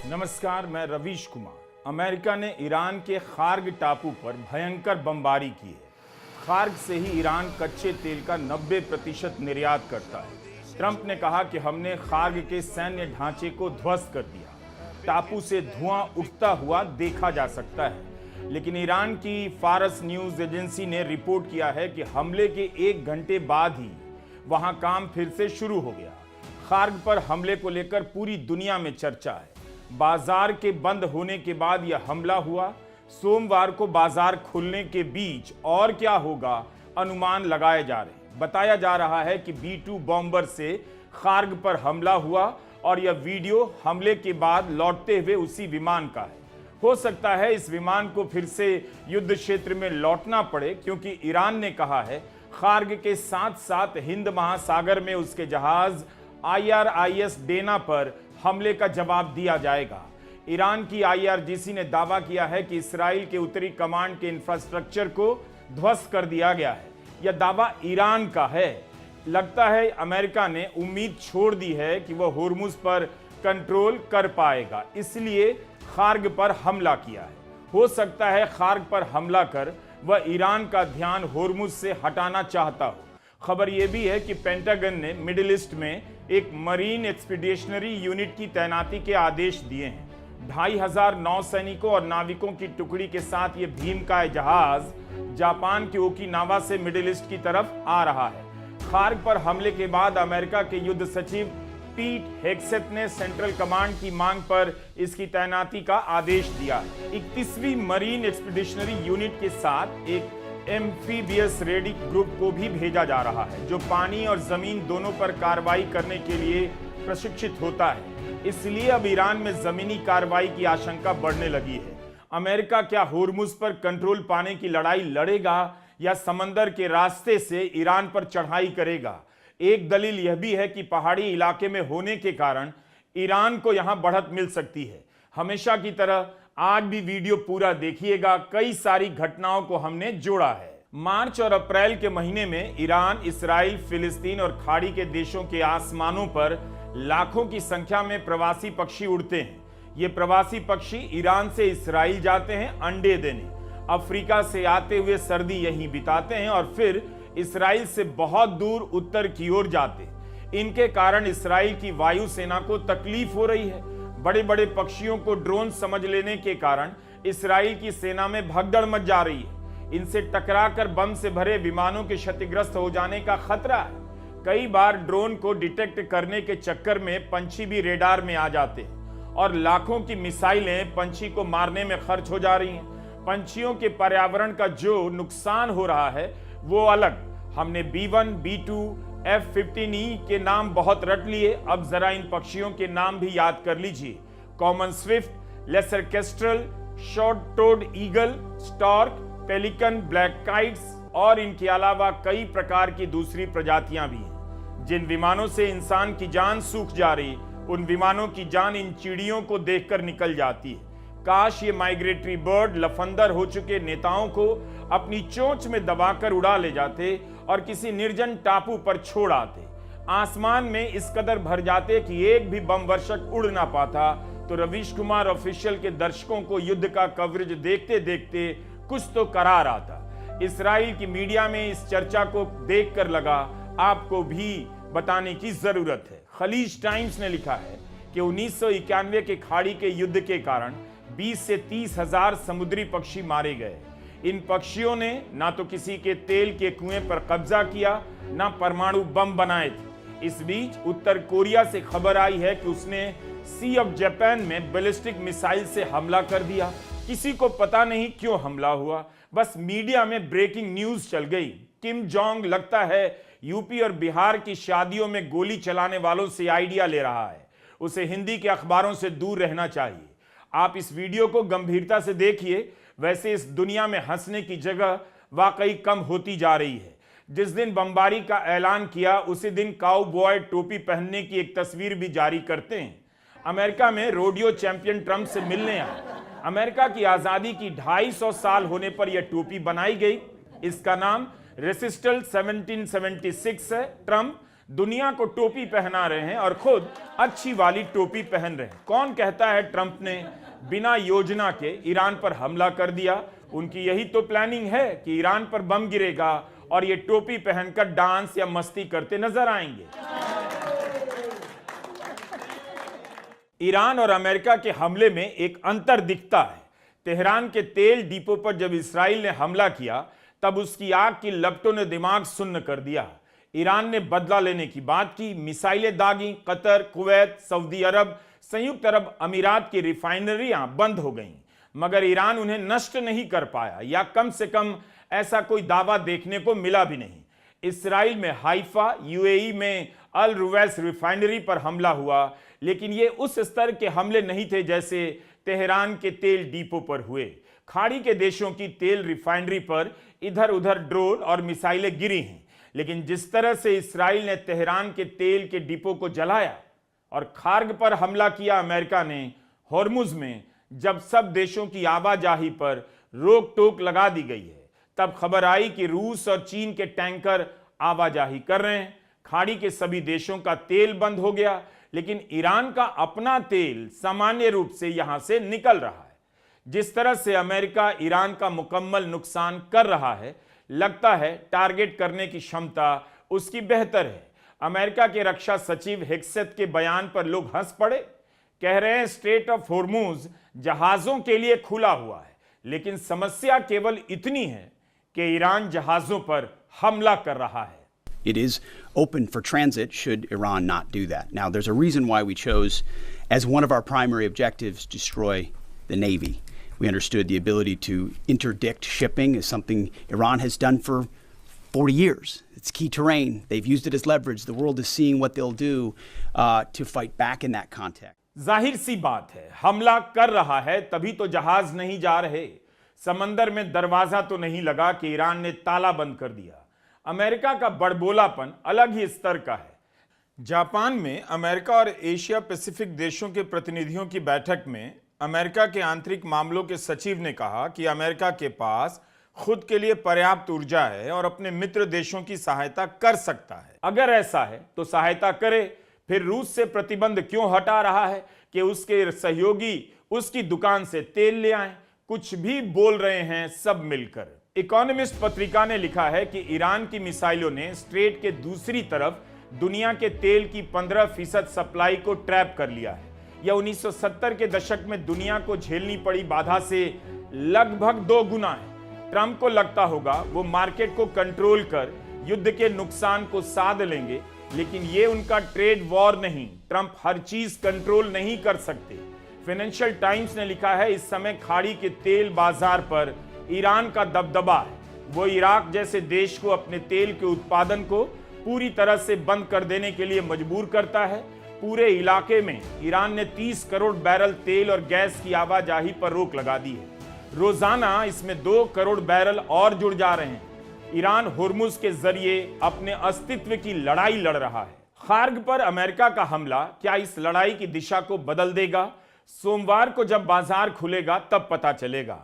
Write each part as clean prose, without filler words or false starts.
नमस्कार, मैं रवीश कुमार। अमेरिका ने ईरान के खार्ग टापू पर भयंकर बमबारी की है। खार्ग से ही ईरान कच्चे तेल का 90% निर्यात करता है। ट्रंप ने कहा कि हमने खार्ग के सैन्य ढांचे को ध्वस्त कर दिया। टापू से धुआं उठता हुआ देखा जा सकता है, लेकिन ईरान की फारस न्यूज एजेंसी ने रिपोर्ट किया है कि हमले के 1 घंटे बाद ही वहां काम फिर से शुरू हो गया। खार्ग पर हमले को लेकर पूरी दुनिया में चर्चा है। बाजार के बंद होने के बाद यह हमला हुआ। सोमवार को बाजार खुलने के बीच और क्या होगा, अनुमान लगाए जा रहे हैं। बताया जा रहा है कि B-2 बॉम्बर से खार्ग पर हमला हुआ और यह वीडियो हमले के बाद लौटते हुए उसी विमान का है। हो सकता है इस विमान को फिर से युद्ध क्षेत्र में लौटना पड़े, क्योंकि ईरान ने कहा है खार्ग के साथ साथ हिंद महासागर में उसके जहाज IRIS डेना पर हमले का जवाब दिया जाएगा। ईरान की IRGC ने दावा किया है कि इस्राएल के उत्तरी कमांड के इंफ्रास्ट्रक्चर को ध्वस्त कर दिया गया है। यह दावा ईरान का है। लगता है अमेरिका ने उम्मीद छोड़ दी है कि वह होर्मुज पर कंट्रोल कर पाएगा, इसलिए खार्ग पर हमला किया है। हो सकता है खार्ग पर हमला कर वह ईरान का ध्यान होर्मुज से हटाना चाहता हो। खबर यह भी है कि पेंटागन ने मिडिल ईस्ट में एक मरीन एक्सपीडिशनरी यूनिट की तैनाती के आदेश दिए हैं। 2500 नौसैनिकों और नाविकों की टुकड़ी के साथ यह भीमकाय जहाज जापान के ओकिनावा से मिडिल ईस्ट की तरफ आ रहा है। खार्ग पर हमले के बाद अमेरिका के युद्ध सचिव पीट हेग्सेथ ने सेंट्रल कमांड की मांग पर इसकी तैनाती का आदेश दिया है। 31वीं मरीन एक्सपीडिशनरी यूनिट के साथ एक एम्फीबियस रेडी ग्रुप को भी भेजा जा रहा है, जो पानी और जमीन दोनों पर कार्रवाई करने के लिए प्रशिक्षित होता है। इसलिए अब ईरान में जमीनी कार्रवाई की आशंका बढ़ने लगी है। अमेरिका क्या होर्मुज पर कंट्रोल पाने की लड़ाई लड़ेगा या समंदर के रास्ते से ईरान पर चढ़ाई करेगा? एक दलील यह भी है कि पहाड़ी इलाके में होने के कारण ईरान को यहां बढ़त मिल सकती है। हमेशा की तरह आज भी वीडियो पूरा देखिएगा, कई सारी घटनाओं को हमने जोड़ा है। मार्च और अप्रैल के महीने में ईरान, इस्राइल, फिलिस्तीन और खाड़ी के देशों के आसमानों पर लाखों की संख्या में प्रवासी पक्षी उड़ते हैं। ये प्रवासी पक्षी ईरान से इस्राइल जाते हैं अंडे देने, अफ्रीका से आते हुए सर्दी यहीं बिताते हैं और फिर इस्राइल से बहुत दूर उत्तर की ओर जाते हैं। इनके कारण इस्राइल की वायुसेना को तकलीफ हो रही है। बड़े बड़े पक्षियों को ड्रोन समझ लेने के कारण इस्राइल की सेना में भगदड़ मच जा रही है। इनसे टकराकर बम से भरे विमानों के क्षतिग्रस्त हो जाने का खतरा है। कई बार ड्रोन को डिटेक्ट करने के चक्कर में पंछी भी रेडार में आ जाते हैं और लाखों की मिसाइलें पंछी को मारने में खर्च हो जा रही हैं। पंछियों के पर्यावरण का जो नुकसान हो रहा है वो अलग। हमने B-1, B-2, F-15E के नाम बहुत रट लिए, अब जरा इन पक्षियों के नाम भी याद कर लीजिए। Common swift, lesser kestrel, short toed eagle, stork, pelican, black kites और इनके अलावा कई प्रकार की दूसरी प्रजातियां भी हैं। जिन विमानों से इंसान की जान सूख जा रही, उन विमानों की जान इन चिड़ियों को देखकर निकल जाती है। काश ये माइग्रेटरी बर्ड लफंदर हो चुके नेताओं को अपनी चोंच में दबाकर उड़ा ले जाते और किसी निर्जन टापू पर छोड़ आते। आसमान में इस कदर भर जाते कि एक भी बम वर्षक उड़ ना पाता, तो रवीश कुमार ऑफिशियल के दर्शकों को युद्ध का कवरेज देखते देखते कुछ तो करार आता। इस्राइल की मीडिया में इस चर्चा को देखकर लगा आपको भी बताने की जरूरत है। खलीज टाइम्स ने लिखा है कि 1991 के खाड़ी के युद्ध के कारण 20 से 30 हजार समुद्री पक्षी मारे गए। इन पक्षियों ने ना तो किसी के तेल के कुएं पर कब्जा किया, ना परमाणु बम बनाए थे। इस बीच उत्तर कोरिया से खबर आई है कि उसने सी ऑफ जापान में बैलिस्टिक मिसाइल से हमला कर दिया। किसी को पता नहीं क्यों हमला हुआ, बस मीडिया में ब्रेकिंग न्यूज चल गई। किम जोंग लगता है यूपी और बिहार की शादियों में गोली चलाने वालों से आइडिया ले रहा है। उसे हिंदी के अखबारों से दूर रहना चाहिए। आप इस वीडियो को गंभीरता से देखिए। वैसे इस दुनिया में हंसने की जगह वाकई कम होती जा रही है। जिस दिन बमबारी का ऐलान किया उसी दिन काउबॉय टोपी पहनने की एक तस्वीर भी जारी करते हैं। अमेरिका में रोडियो चैंपियन ट्रंप से मिलने आए। अमेरिका की आजादी की 250 साल होने पर यह टोपी बनाई गई। इसका नाम रेसिस्टल 1776 है। ट्रंप दुनिया को टोपी पहना रहे हैं और खुद अच्छी वाली टोपी पहन रहे हैं। कौन कहता है ट्रंप ने बिना योजना के ईरान पर हमला कर दिया? उनकी यही तो प्लानिंग है कि ईरान पर बम गिरेगा और ये टोपी पहनकर डांस या मस्ती करते नजर आएंगे। ईरान और अमेरिका के हमले में एक अंतर दिखता है। तेहरान के तेल डिपो पर जब इसराइल ने हमला किया तब उसकी आग की लपटों ने दिमाग सुन्न कर दिया। ईरान ने बदला लेने की बात की, मिसाइलें दागी, कतर, कुवैत, सऊदी अरब, संयुक्त अरब अमीरात की रिफाइनरियां बंद हो गईं, मगर ईरान उन्हें नष्ट नहीं कर पाया, या कम से कम ऐसा कोई दावा देखने को मिला भी नहीं। इसराइल में हाइफा, यूएई में अल रुवैस रिफाइनरी पर हमला हुआ, लेकिन ये उस स्तर के हमले नहीं थे जैसे तेहरान के तेल डिपो पर हुए। खाड़ी के देशों की तेल रिफाइनरी पर इधर उधर ड्रोन और मिसाइलें गिरी हैं, लेकिन जिस तरह से इसराइल ने तेहरान के तेल के डिपो को जलाया और खार्ग पर हमला किया अमेरिका ने हॉर्मुज में, जब सब देशों की आवाजाही पर रोक टोक लगा दी गई है, तब खबर आई कि रूस और चीन के टैंकर आवाजाही कर रहे हैं। खाड़ी के सभी देशों का तेल बंद हो गया, लेकिन ईरान का अपना तेल सामान्य रूप से यहां से निकल रहा है। जिस तरह से अमेरिका ईरान का मुकम्मल नुकसान कर रहा है, लगता है टारगेट करने की क्षमता उसकी बेहतर है। अमेरिका के रक्षा सचिव हेक्सेथ के बयान पर लोग हंस पड़े, कह रहे हैं स्ट्रेट ऑफ हॉर्मुज जहाजों के लिए खुला हुआ है, लेकिन समस्या केवल इतनी है कि ईरान जहाजों पर हमला कर रहा है। It is open for transit should Iran not do that. Now, there's a reason why we chose as one of our primary objectives to destroy the Navy. We understood the ability to interdict shipping is something Iran has done for 40 years. It's key terrain. They've used it as leverage. The world is seeing what they'll do to fight back in that context. जाहिर सी बात है, हमला कर रहा है तभी तो जहाज नहीं जा रहे। समंदर में दरवाजा तो नहीं लगा कि ईरान ने ताला बंद कर दिया। अमेरिका का बड़बोलापन अलग ही स्तर का है। जापान में अमेरिका और एशिया पैसिफिक देशों के प्रतिनिधियों की बैठक में अमेरिका के आंतरिक मामलों के सचिव ने कहा कि अमेरिका के पास खुद के लिए पर्याप्त ऊर्जा है और अपने मित्र देशों की सहायता कर सकता है। अगर ऐसा है तो सहायता करे, फिर रूस से प्रतिबंध क्यों हटा रहा है कि उसके सहयोगी उसकी दुकान से तेल ले आएं? कुछ भी बोल रहे हैं सब मिलकर। इकोनॉमिस्ट पत्रिका ने लिखा है कि ईरान की मिसाइलों ने स्ट्रेट के दूसरी तरफ दुनिया के तेल की 15% सप्लाई को ट्रैप कर लिया है। यह 1970 के दशक में दुनिया को झेलनी पड़ी बाधा से लगभग 2 गुना है। ट्रंप को लगता होगा वो मार्केट को कंट्रोल कर युद्ध के नुकसान को साध लेंगे, लेकिन ये उनका ट्रेड वॉर नहीं। ट्रंप हर चीज कंट्रोल नहीं कर सकते। फाइनेंशियल टाइम्स ने लिखा है इस समय खाड़ी के तेल बाजार पर ईरान का दबदबा है। वो इराक जैसे देश को अपने तेल के उत्पादन को पूरी तरह से बंद कर देने के लिए मजबूर करता है। पूरे इलाके में ईरान ने 30 करोड़ बैरल तेल और गैस की आवाजाही पर रोक लगा दी है। रोजाना इसमें 2 करोड़ बैरल और जुड़ जा रहे हैं। ईरान हॉर्मुज के जरिए अपने अस्तित्व की लड़ाई लड़ रहा है। खार्ग पर अमेरिका का हमला क्या इस लड़ाई की दिशा को बदल देगा? सोमवार को जब बाजार खुलेगा तब पता चलेगा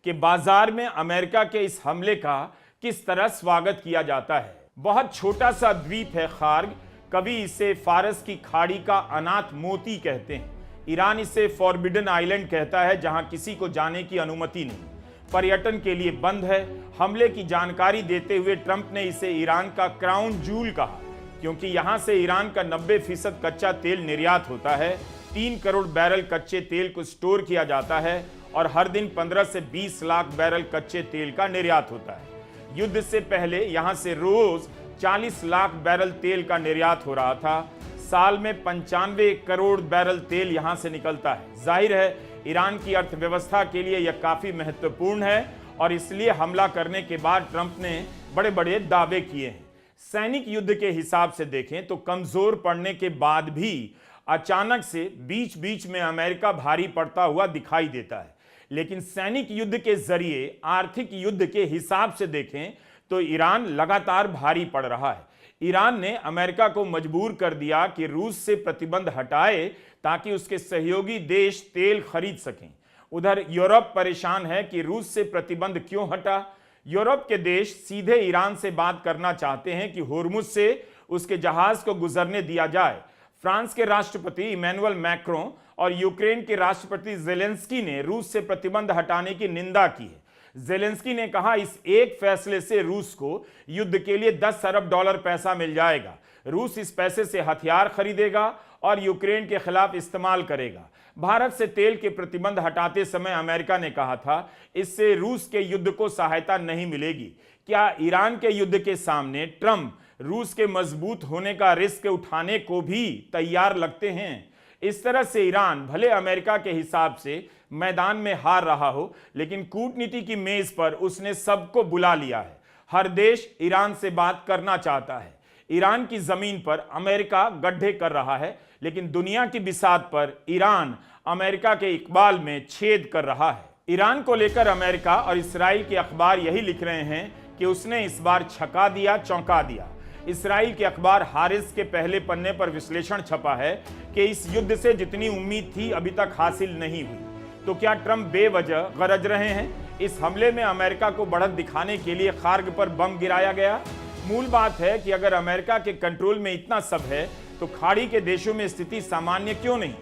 कि बाजार में अमेरिका के इस हमले का किस तरह स्वागत किया जाता है। बहुत छोटा सा द्वीप है खार्ग। कभी इसे फारस की खाड़ी का अनाथ मोती कहते हैं। ईरान इसे फॉरबिडन आइलैंड कहता है, जहां किसी को जाने की अनुमति नहीं, पर्यटन के लिए बंद है। हमले की जानकारी देते हुए ट्रंप ने इसे ईरान का क्राउन जूल कहा, क्योंकि यहां से ईरान का 90% कच्चा तेल निर्यात होता है। 3 करोड़ बैरल कच्चे तेल को स्टोर किया जाता है और हर दिन 15 से 20 लाख बैरल कच्चे तेल का निर्यात होता है। युद्ध से पहले यहां से रोज 40 लाख बैरल तेल का निर्यात हो रहा था। साल में 95 करोड़ बैरल तेल यहां से निकलता है। जाहिर है ईरान की अर्थव्यवस्था के लिए यह काफी महत्वपूर्ण है और इसलिए हमला करने के बाद ट्रंप ने बड़े बड़े दावे किए हैं। सैनिक युद्ध के हिसाब से देखें तो कमजोर पड़ने के बाद भी अचानक से बीच बीच में अमेरिका भारी पड़ता हुआ दिखाई देता है, लेकिन सैनिक युद्ध के जरिए आर्थिक युद्ध के हिसाब से देखें तो ईरान लगातार भारी पड़ रहा है। ईरान ने अमेरिका को मजबूर कर दिया कि रूस से प्रतिबंध हटाए ताकि उसके सहयोगी देश तेल खरीद सकें। उधर यूरोप परेशान है कि रूस से प्रतिबंध क्यों हटा। यूरोप के देश सीधे ईरान से बात करना चाहते हैं कि हॉर्मुज से उसके जहाज को गुजरने दिया जाए। फ्रांस के राष्ट्रपति इमैनुअल मैक्रों और यूक्रेन के राष्ट्रपति जेलेंस्की ने रूस से प्रतिबंध हटाने की निंदा की है। जेलेंस्की ने कहा, इस एक फैसले से रूस को युद्ध के लिए 10 अरब डॉलर पैसा मिल जाएगा। रूस इस पैसे से हथियार खरीदेगा और यूक्रेन के खिलाफ इस्तेमाल करेगा। भारत से तेल के प्रतिबंध हटाते समय अमेरिका ने कहा था, इससे रूस के युद्ध को सहायता नहीं मिलेगी। क्या ईरान के युद्ध के सामने ट्रंप रूस के मजबूत होने का रिस्क उठाने को भी तैयार लगते हैं? इस तरह से ईरान भले अमेरिका के हिसाब से मैदान में हार रहा हो, लेकिन कूटनीति की मेज पर उसने सबको बुला लिया है। हर देश ईरान से बात करना चाहता है। ईरान की जमीन पर अमेरिका गड्ढे कर रहा है, लेकिन दुनिया की बिसात पर ईरान अमेरिका के इकबाल में छेद कर रहा है। ईरान को लेकर अमेरिका और इस्राइल के अखबार यही लिख रहे हैं कि उसने इस बार छका दिया, चौंका दिया। इस्राइल के अखबार हारिस के पहले पन्ने पर विश्लेषण छपा है कि इस युद्ध से जितनी उम्मीद थी अभी तक हासिल नहीं हुई। तो क्या ट्रंप बेवजह गरज रहे हैं? इस हमले में अमेरिका को बढ़त दिखाने के लिए खार्ग पर बम गिराया गया। मूल बात है कि अगर अमेरिका के कंट्रोल में इतना सब है तो खाड़ी के देशों में स्थिति सामान्य क्यों नहीं?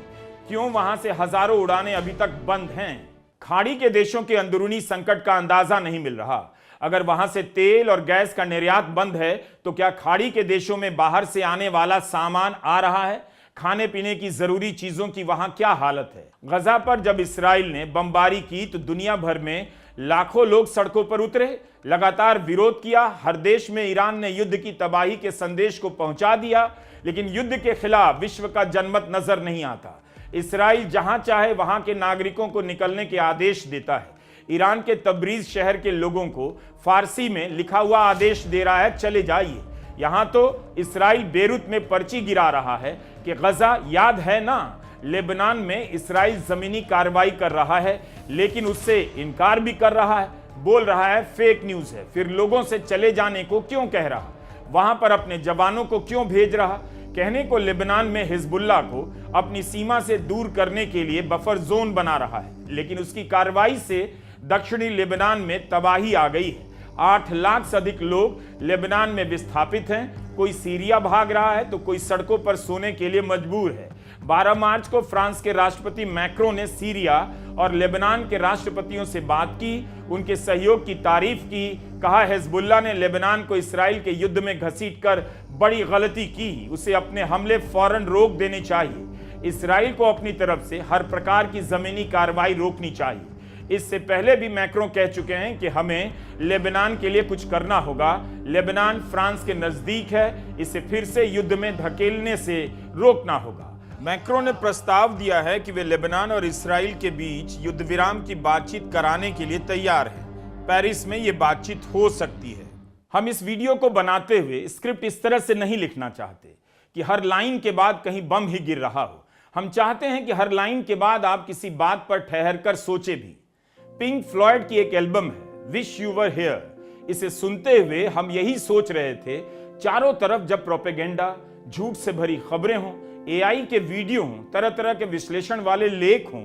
क्यों वहां से हजारों उड़ानें अभी तक बंद हैं? खाड़ी के देशों के अंदरूनी संकट का अंदाजा नहीं मिल रहा। अगर वहां से तेल और गैस का निर्यात बंद है तो क्या खाड़ी के देशों में बाहर से आने वाला सामान आ रहा है? खाने पीने की जरूरी चीजों की वहां क्या हालत है? गजा पर जब इस्राइल ने बमबारी की तो दुनिया भर में लाखों लोग सड़कों पर उतरे, लगातार विरोध किया। हर देश में ईरान ने युद्ध की तबाही के संदेश को पहुंचा दिया, लेकिन युद्ध के खिलाफ विश्व का जनमत नजर नहीं आता। इस्राइल जहां चाहे वहां के नागरिकों को निकलने के आदेश देता है। ईरान के तब्रीज शहर के लोगों को फारसी में लिखा हुआ आदेश दे रहा है, चले जाइए। यहां तो इस्राइल बेरूत में पर्ची गिरा रहा है कि गजा याद है ना, लेबनान में इस्राइल जमीनी कार्रवाई कर रहा है, लेकिन उससे इनकार भी कर रहा है। बोल रहा है फेक न्यूज है। फिर लोगों से चले जाने को क्यों कह रहा? वहां पर अपने जवानों को क्यों भेज रहा? कहने को लेबनान में हिजबुल्लाह को अपनी सीमा से दूर करने के लिए बफर जोन बना रहा है, लेकिन उसकी कार्रवाई से दक्षिणी लेबनान में तबाही आ गई है। 8 लाख से अधिक लोग लेबनान में विस्थापित हैं। कोई सीरिया भाग रहा है तो कोई सड़कों पर सोने के लिए मजबूर है। 12 मार्च को फ्रांस के राष्ट्रपति मैक्रों ने सीरिया और लेबनान के राष्ट्रपतियों से बात की, उनके सहयोग की तारीफ की। कहा, हिजबुल्लाह ने लेबनान को इस्राइल के युद्ध में घसीटकर बड़ी गलती की, उसे अपने हमले फौरन रोक देने चाहिए। इस्राइल को अपनी तरफ से हर प्रकार की जमीनी कार्रवाई रोकनी चाहिए। इससे पहले भी मैक्रों कह चुके हैं कि हमें लेबनान के लिए कुछ करना होगा। लेबनान फ्रांस के नजदीक है, इसे फिर से युद्ध में धकेलने से रोकना होगा। मैक्रों ने प्रस्ताव दिया है कि वे लेबनान और इस्राइल के बीच युद्ध विराम की बातचीत कराने के लिए तैयार हैं। पेरिस में ये बातचीत हो सकती है। हम इस वीडियो को बनाते हुए स्क्रिप्ट इस तरह से नहीं लिखना चाहते कि हर लाइन के बाद कहीं बम ही गिर रहा हो। हम चाहते हैं कि हर लाइन के बाद आप किसी बात पर ठहर कर सोचे भी। पिंक फ्लॉयड की एक एल्बम है विश यू वर हियर। इसे सुनते हुए हम यही सोच रहे थे, चारों तरफ जब प्रोपेगेंडा, झूठ से भरी खबरें हों, एआई के वीडियो हों, तरह तरह के विश्लेषण वाले लेख हों,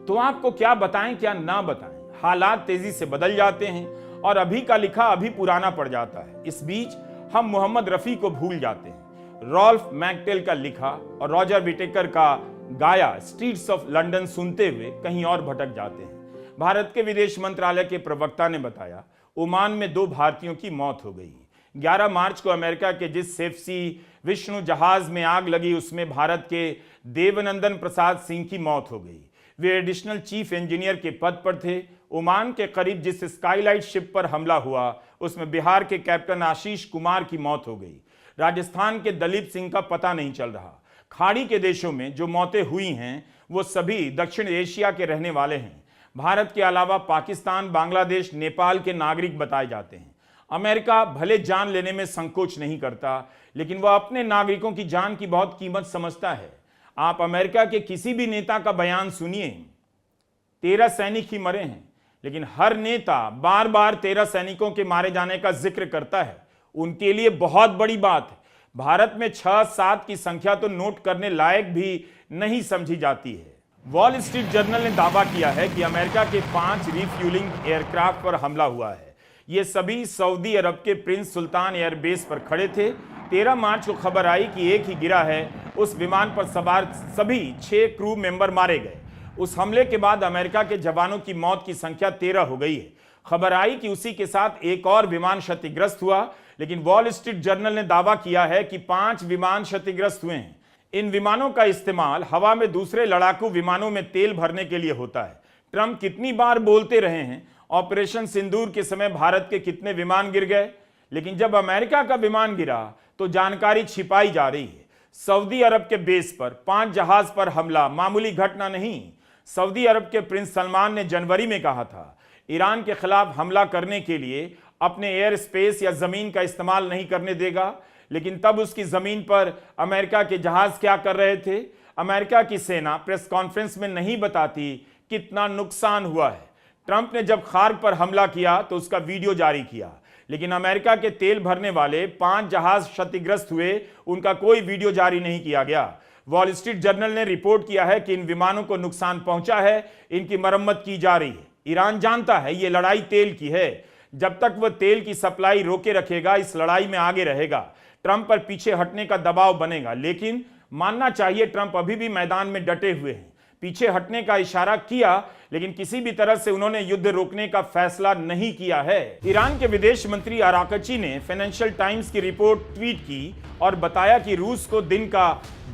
तो आपको क्या बताएं क्या ना बताएं। हालात तेजी से बदल जाते हैं और अभी का लिखा अभी पुराना पड़ जाता है। इस बीच हम मोहम्मद रफी को भूल जाते हैं। रॉल्फ मैकटेल का लिखा और रॉजर विटेकर का गाया स्ट्रीट्स ऑफ लंदन सुनते हुए कहीं और भटक जाते हैं। भारत के विदेश मंत्रालय के प्रवक्ता ने बताया, ओमान में 2 भारतीयों की मौत हो गई। 11 मार्च को अमेरिका के जिस सेफसी विष्णु जहाज में आग लगी, उसमें भारत के देवनंदन प्रसाद सिंह की मौत हो गई। वे एडिशनल चीफ इंजीनियर के पद पर थे। ओमान के करीब जिस स्काईलाइट शिप पर हमला हुआ, उसमें बिहार के कैप्टन आशीष कुमार की मौत हो गई। राजस्थान के दलीप सिंह का पता नहीं चल रहा। खाड़ी के देशों में जो मौतें हुई हैं वो सभी दक्षिण एशिया के रहने वाले हैं। भारत के अलावा पाकिस्तान, बांग्लादेश, नेपाल के नागरिक बताए जाते हैं। अमेरिका भले जान लेने में संकोच नहीं करता, लेकिन वह अपने नागरिकों की जान की बहुत कीमत समझता है। आप अमेरिका के किसी भी नेता का बयान सुनिए, 13 सैनिक ही मरे हैं, लेकिन हर नेता बार बार 13 सैनिकों के मारे जाने का जिक्र करता है। उनके लिए बहुत बड़ी बात है। भारत में 6-7 की संख्या तो नोट करने लायक भी नहीं समझी जाती है। वॉल स्ट्रीट जर्नल ने दावा किया है कि अमेरिका के 5 रिफ्यूलिंग एयरक्राफ्ट पर हमला हुआ है। ये सभी सऊदी अरब के प्रिंस सुल्तान एयरबेस पर खड़े थे। 13 मार्च को खबर आई कि एक ही गिरा है। उस विमान पर सवार सभी 6 क्रू मेंबर मारे गए। उस हमले के बाद अमेरिका के जवानों की मौत की संख्या 13 हो गई है। खबर आई कि उसी के साथ एक और विमान क्षतिग्रस्त हुआ, लेकिन वॉल स्ट्रीट जर्नल ने दावा किया है कि 5 विमान क्षतिग्रस्त हुए हैं। इन विमानों का इस्तेमाल हवा में दूसरे लड़ाकू विमानों में तेल भरने के लिए होता है। ट्रंप कितनी बार बोलते रहे हैं ऑपरेशन सिंदूर के समय भारत के कितने विमान गिर गए, लेकिन जब अमेरिका का विमान गिरा तो जानकारी छिपाई जा रही है। सऊदी अरब के बेस पर 5 जहाज पर हमला मामूली घटना नहीं। सऊदी अरब के प्रिंस सलमान ने जनवरी में कहा था ईरान के खिलाफ हमला करने के लिए अपने एयर स्पेस या जमीन का इस्तेमाल नहीं करने देगा, लेकिन तब उसकी जमीन पर अमेरिका के जहाज क्या कर रहे थे? अमेरिका की सेना प्रेस कॉन्फ्रेंस में नहीं बताती कितना नुकसान हुआ है। ट्रंप ने जब खार्ग पर हमला किया तो उसका वीडियो जारी किया, लेकिन अमेरिका के तेल भरने वाले 5 जहाज क्षतिग्रस्त हुए, उनका कोई वीडियो जारी नहीं किया गया। वॉल स्ट्रीट जर्नल ने रिपोर्ट किया है कि इन विमानों को नुकसान पहुंचा है, इनकी मरम्मत की जा रही है। ईरान जानता है ये लड़ाई तेल की है। जब तक वह तेल की सप्लाई रोके रखेगा, इस लड़ाई में आगे रहेगा। ट्रंप पर पीछे हटने का दबाव बनेगा, लेकिन मानना चाहिए ट्रंप अभी भी मैदान में डटे हुए हैं। पीछे हटने का इशारा किया, लेकिन किसी भी तरह से उन्होंने युद्ध रोकने का फैसला नहीं किया है। ईरान के विदेश मंत्री अराकची ने फाइनेंशियल टाइम्स की रिपोर्ट ट्वीट की और बताया कि रूस को दिन का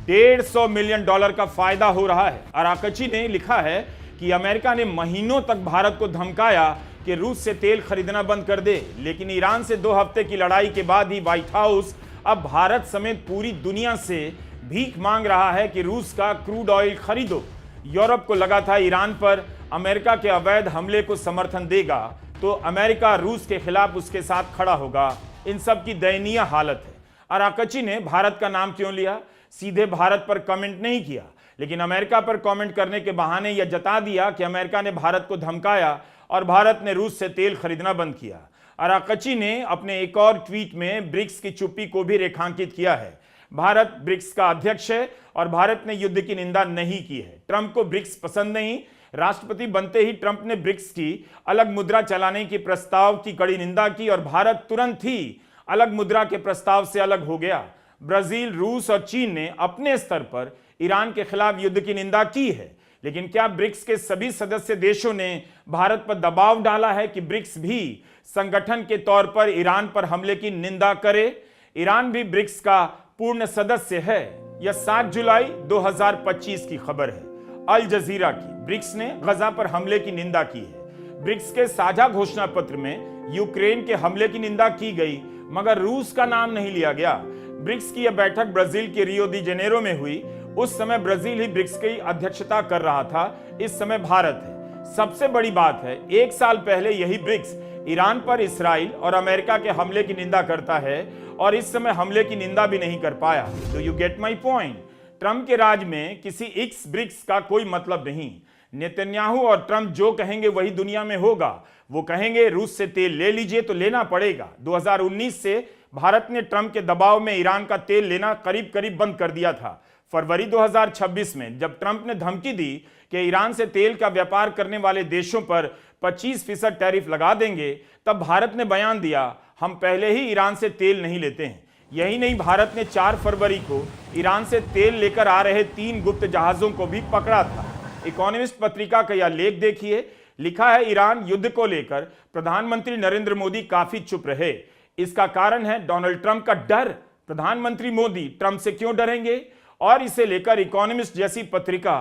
$150 मिलियन का फायदा हो रहा है। अराकची ने लिखा है कि अमेरिका ने महीनों तक भारत को धमकाया कि रूस से तेल खरीदना बंद कर दे, लेकिन ईरान से 2 हफ्ते की लड़ाई के बाद ही व्हाइट हाउस अब भारत समेत पूरी दुनिया से भीख मांग रहा है कि रूस का क्रूड ऑयल खरीदो। यूरोप को लगा था ईरान पर अमेरिका के अवैध हमले को समर्थन देगा तो अमेरिका रूस के खिलाफ उसके साथ खड़ा होगा। इन सब की दयनीय हालत है। अराकची ने भारत का नाम क्यों लिया? सीधे भारत पर कमेंट नहीं किया, लेकिन अमेरिका पर कमेंट करने के बहाने यह जता दिया कि अमेरिका ने भारत को धमकाया और भारत ने रूस से तेल खरीदना बंद किया। अराकची ने अपने एक और ट्वीट में ब्रिक्स की चुप्पी को भी रेखांकित किया है। भारत ब्रिक्स का अध्यक्ष है और भारत ने युद्ध की निंदा नहीं की है। ट्रंप को ब्रिक्स पसंद नहीं। राष्ट्रपति बनते ही ट्रंप ने ब्रिक्स की अलग मुद्रा चलाने की प्रस्ताव की कड़ी निंदा की और भारत तुरंत ही अलग मुद्रा के प्रस्ताव से अलग हो गया। ब्राजील, रूस और चीन ने अपने स्तर पर ईरान के खिलाफ युद्ध की निंदा की है, लेकिन क्या ब्रिक्स के सभी सदस्य देशों ने भारत पर दबाव डाला है कि ब्रिक्स भी संगठन के तौर पर ईरान पर हमले की निंदा करे? ईरान भी ब्रिक्स का पूर्ण सदस्य है। यह 7 जुलाई 2025 की खबर है, अल जजीरा की। ब्रिक्स ने गजा पर हमले की निंदा की है। ब्रिक्स के साझा घोषणा पत्र में यूक्रेन के हमले की निंदा की गई, मगर रूस का नाम नहीं लिया गया। ब्रिक्स की यह बैठक ब्राजील के रियो दी जेनेरो में हुई। उस समय ब्राजील ही ब्रिक्स की अध्यक्षता कर रहा था, इस समय भारत है। सबसे बड़ी बात है, 1 साल पहले यही ब्रिक्स ईरान पर इसराइल और अमेरिका के हमले की निंदा करता है और इस समय हमले की निंदा भी नहीं कर पाया। Do you get my point? Trump के राज में किसी एक्स ब्रिक्स का कोई मतलब नहीं। नेतन्याहू और ट्रंप जो कहेंगे वही दुनिया में होगा। वो कहेंगे रूस से तेल ले लीजिए तो लेना पड़ेगा। 2019 से भारत ने ट्रंप के दबाव में ईरान का तेल लेना करीब करीब बंद कर दिया था। फरवरी 2026 में जब ट्रंप ने धमकी दी कि ईरान से तेल का व्यापार करने वाले देशों पर 25% टैरिफ लगा देंगे, तब भारत ने बयान दिया हम पहले ही ईरान से तेल नहीं लेते हैं। यही नहीं, भारत ने 4 फरवरी को ईरान से तेल लेकर आ रहे 3 गुप्त जहाजों को भी पकड़ा था। इकोनॉमिस्ट पत्रिका का यह लेख देखिए, लिखा है ईरान युद्ध को लेकर प्रधानमंत्री नरेंद्र मोदी काफी चुप रहे। इसका कारण है डोनाल्ड ट्रंप का डर। प्रधानमंत्री मोदी ट्रंप से क्यों डरेंगे? और इसे लेकर इकोनॉमिस्ट जैसी पत्रिका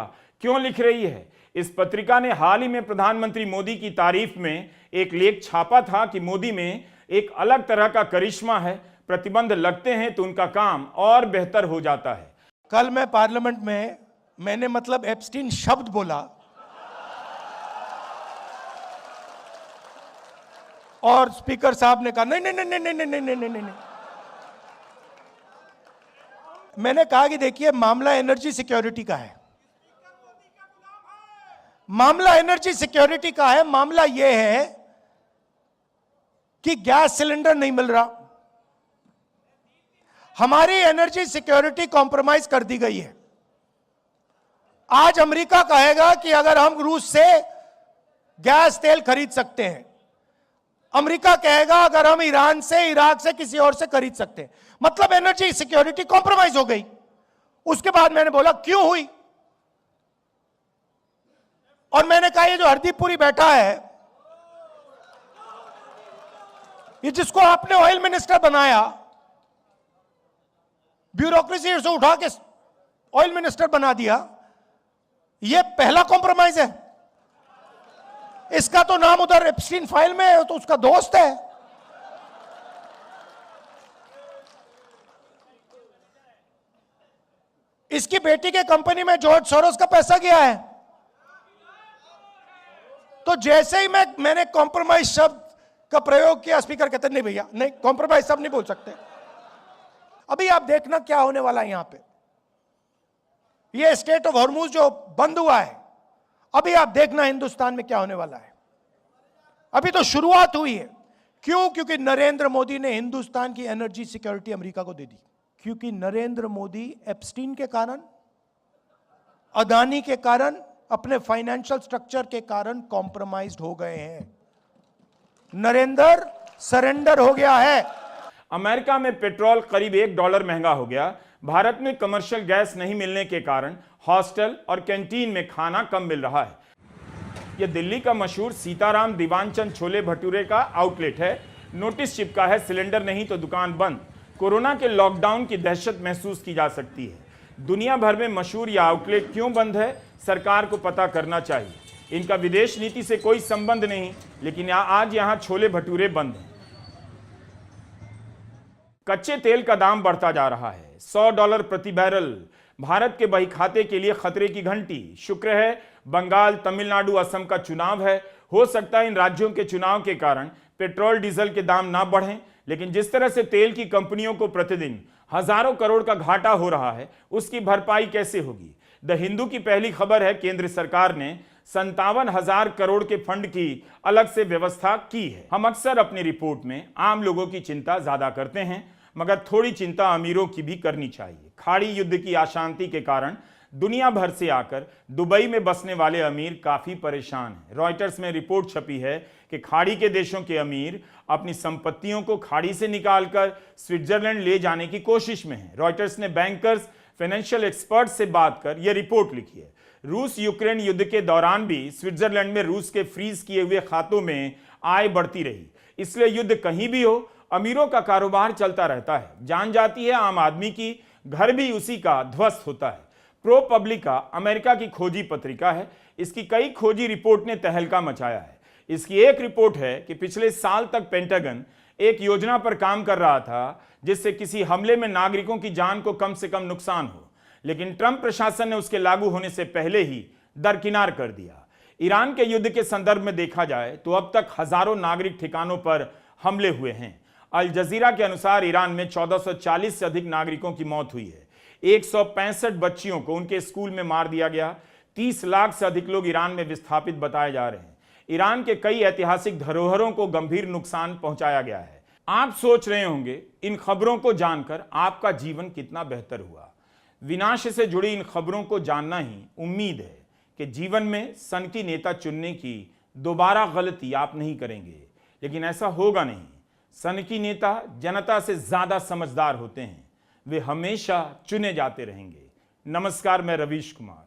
क्यों लिख रही है? इस पत्रिका ने हाल ही में प्रधानमंत्री मोदी की तारीफ में एक लेख छापा था कि मोदी में एक अलग तरह का करिश्मा है, प्रतिबंध लगते हैं तो उनका काम और बेहतर हो जाता है। कल मैं पार्लियामेंट में मैंने मतलब एप्स्टीन शब्द बोला और स्पीकर साहब ने कहा नहीं नहीं नहीं नहीं नहीं नहीं नहीं नहीं नहीं। मैंने कहा कि देखिए मामला एनर्जी सिक्योरिटी का है, मामला एनर्जी सिक्योरिटी का है। मामला यह है कि गैस सिलेंडर नहीं मिल रहा, हमारी एनर्जी सिक्योरिटी कॉम्प्रोमाइज कर दी गई है। आज अमेरिका कहेगा कि अगर हम रूस से गैस तेल खरीद सकते हैं, अमेरिका कहेगा अगर हम ईरान से, इराक से, किसी और से खरीद सकते हैं, मतलब एनर्जी सिक्योरिटी कॉम्प्रोमाइज हो गई। उसके बाद मैंने बोला क्यों हुई, और मैंने कहा ये जो हरदीपपुरी बैठा है, ये जिसको आपने ऑयल मिनिस्टर बनाया, ब्यूरोक्रेसी से उठा के ऑयल मिनिस्टर बना दिया, ये पहला कॉम्प्रोमाइज है। इसका तो नाम उधर एप्स्टीन फाइल में है, तो उसका दोस्त है। इसकी बेटी के कंपनी में जॉर्ज सोरोस का पैसा गया है। तो जैसे ही मैंने कॉम्प्रोमाइज शब्द का प्रयोग किया, स्पीकर कहते नहीं भैया, नहीं, कॉम्प्रोमाइज सब नहीं बोल सकते। अभी आप देखना क्या होने वाला है यहां पे। ये स्टेट ऑफ हॉर्मुज जो बंद हुआ है, अभी आप देखना हिंदुस्तान में क्या होने वाला है। अभी तो शुरुआत हुई है। क्यों? क्योंकि नरेंद्र मोदी ने हिंदुस्तान की एनर्जी सिक्योरिटी अमेरिका को दे दी। क्योंकि नरेंद्र मोदी एप्स्टीन के कारण, अदानी के कारण, अपने फाइनेंशियल स्ट्रक्चर के कारण कॉम्प्रोमाइज्ड हो गए हैं। नरेंद्र सरेंडर हो गया है। अमेरिका में पेट्रोल करीब $1 महंगा हो गया। भारत में कमर्शियल गैस नहीं मिलने के कारण हॉस्टल और कैंटीन में खाना कम मिल रहा है। यह दिल्ली का मशहूर सीताराम दीवानचंद छोले भटूरे का आउटलेट है। नोटिस चिपका है, सिलेंडर नहीं तो दुकान बंद। कोरोना के लॉकडाउन की दहशत महसूस की जा सकती है। दुनिया भर में मशहूर यह आउटलेट क्यों बंद है, सरकार को पता करना चाहिए। इनका विदेश नीति से कोई संबंध नहीं, लेकिन आज यहां छोले भटूरे बंद हैं। कच्चे तेल का दाम बढ़ता जा रहा है, $100 प्रति बैरल। भारत के बही खाते के लिए खतरे की घंटी। शुक्र है बंगाल, तमिलनाडु, असम का चुनाव है। हो सकता है इन राज्यों के चुनाव के कारण पेट्रोल डीजल के दाम ना बढ़ें, लेकिन जिस तरह से तेल की कंपनियों को प्रतिदिन हजारों करोड़ का घाटा हो रहा है, उसकी भरपाई कैसे होगी। द हिंदू की पहली खबर है, केंद्र सरकार ने 57,000 करोड़ के फंड की अलग से व्यवस्था की है। हम अक्सर अपनी रिपोर्ट में आम लोगों की चिंता ज्यादा करते हैं, मगर थोड़ी चिंता अमीरों की भी करनी चाहिए। खाड़ी युद्ध की अशांति के कारण दुनिया भर से आकर दुबई में बसने वाले अमीर काफी परेशान हैं। रॉयटर्स में रिपोर्ट छपी है कि खाड़ी के देशों के अमीर अपनी संपत्तियों को खाड़ी से निकालकर स्विट्जरलैंड ले जाने की कोशिश में हैं। रॉयटर्स ने बैंकर्स, फाइनेंशियल एक्सपर्ट्स से बात कर यह रिपोर्ट लिखी है। रूस यूक्रेन युद्ध के दौरान भी स्विट्जरलैंड में रूस के फ्रीज किए हुए खातों में आय बढ़ती रही। इसलिए युद्ध कहीं भी हो, अमीरों का कारोबार चलता रहता है। जान जाती है आम आदमी की, घर भी उसी का ध्वस्त होता है। प्रो पब्लिका अमेरिका की खोजी पत्रिका है। इसकी कई खोजी रिपोर्ट ने तहलका मचाया है। इसकी एक रिपोर्ट है कि पिछले साल तक पेंटागन एक योजना पर काम कर रहा था, जिससे किसी हमले में नागरिकों की जान को कम से कम नुकसान हो, लेकिन ट्रंप प्रशासन ने उसके लागू होने से पहले ही दरकिनार कर दिया। ईरान के युद्ध के संदर्भ में देखा जाए तो अब तक हजारों नागरिक ठिकानों पर हमले हुए हैं। अल जजीरा के अनुसार ईरान में 1440 से अधिक नागरिकों की मौत हुई है। 165 बच्चियों को उनके स्कूल में मार दिया गया। 30 लाख से अधिक लोग ईरान में विस्थापित बताए जा रहे हैं। ईरान के कई ऐतिहासिक धरोहरों को गंभीर नुकसान पहुंचाया गया है। आप सोच रहे होंगे इन खबरों को जानकर आपका जीवन कितना बेहतर हुआ। विनाश से जुड़ी इन खबरों को जानना ही उम्मीद है कि जीवन में सनकी नेता चुनने की दोबारा गलती आप नहीं करेंगे। लेकिन ऐसा होगा नहीं। सनकी नेता जनता से ज्यादा समझदार होते हैं। वे हमेशा चुने जाते रहेंगे। नमस्कार, मैं रवीश कुमार।